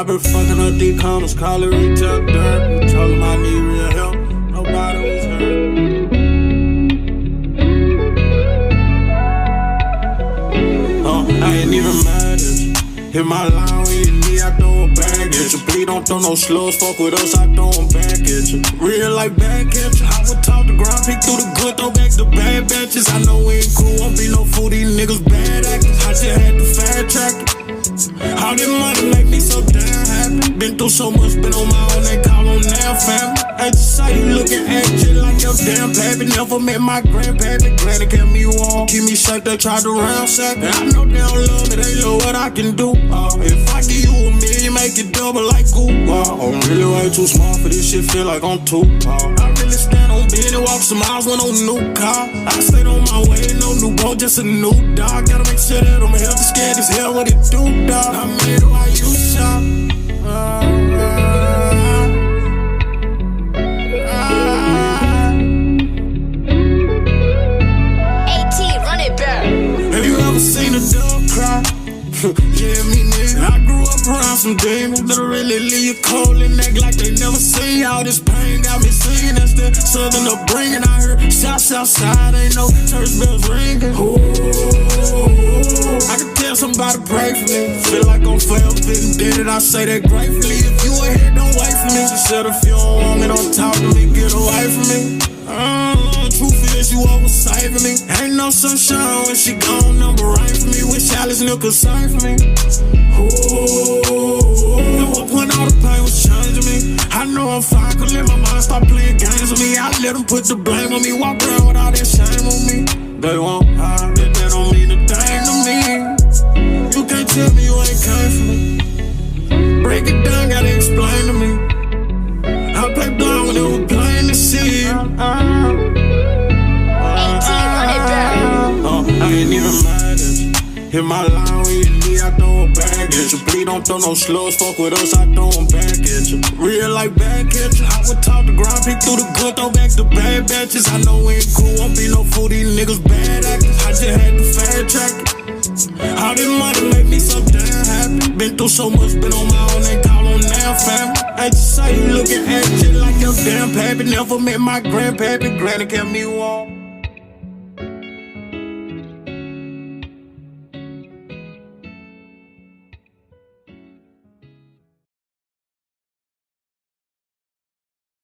I been fucking up these corners, call it retail dirt. Told them I need real help, nobody was hurt. I ain't even mad at you. Hit my line when you need, I throw it back at you. Please don't throw no slows, fuck with us, I throw them back at you. Real like back at you. I would talk the ground, pick through the good, throw back the bad batches. I know we ain't cool, won't be no fool, these niggas bad actors. I just had to fast track it. All this money make me so damn happy. Been through so much, been on my own, they call on their family. I just saw you looking at you like your damn pappy. Never met my grandpappy. Granny kept me warm, keep me safe, they tried to ransack me. I know they don't love me, they know what I can do. If I give you $1 million, make it double like Goop. I'm really way too smart for this shit, feel like I'm too. I really stand on business, walk some miles with no new car. I stayed on my way, no new boat, just a new dog. Gotta make sure that I'm healthy, scared as hell what it do, dog. I made it while you shop. Have you ever seen a dove cry? Yeah, me nigga. I grew up around some demons that'll really leave you cold and act like they never seen. All this pain got me singing. That's the southern upbringing. I heard shots outside, ain't no church bells ringing. Ooh, I can tell somebody pray for me. Feel like I'm forever fitting dead, and I say that gratefully. If you ain't here, don't wait for me. She said if you don't want me, don't talk to me, get away from me. Truth is, you always saving me. Ain't no sunshine when she gone, number rain for me. Wish Alice Neal could sing for me. Ooh, at what point all the pain was changing me. I know I'm fine, could let my mind start playing games with me. I let them put the blame on me, walk around with all that shame on me. They won't hide, but that don't mean a thing to me. You can't tell me you ain't came for me. Break it down, gotta explain to me. I play blind when it was plain to see. I ain't even mad at you. Hit my line when you need, I throw it back at you. Please don't throw no slows, fuck with us, I throw them back at you. Real like back at you. I would talk the ground, pick through the good, throw back the bad batches. I know we ain't cool, won't be no fool, these niggas bad actors. I just had to fast track it. All this money make me so damn happy. Been through so much, been on my own, they call on their family. I just saw you looking at you like your damn pappy. Never met my grandpappy, granny kept me warm.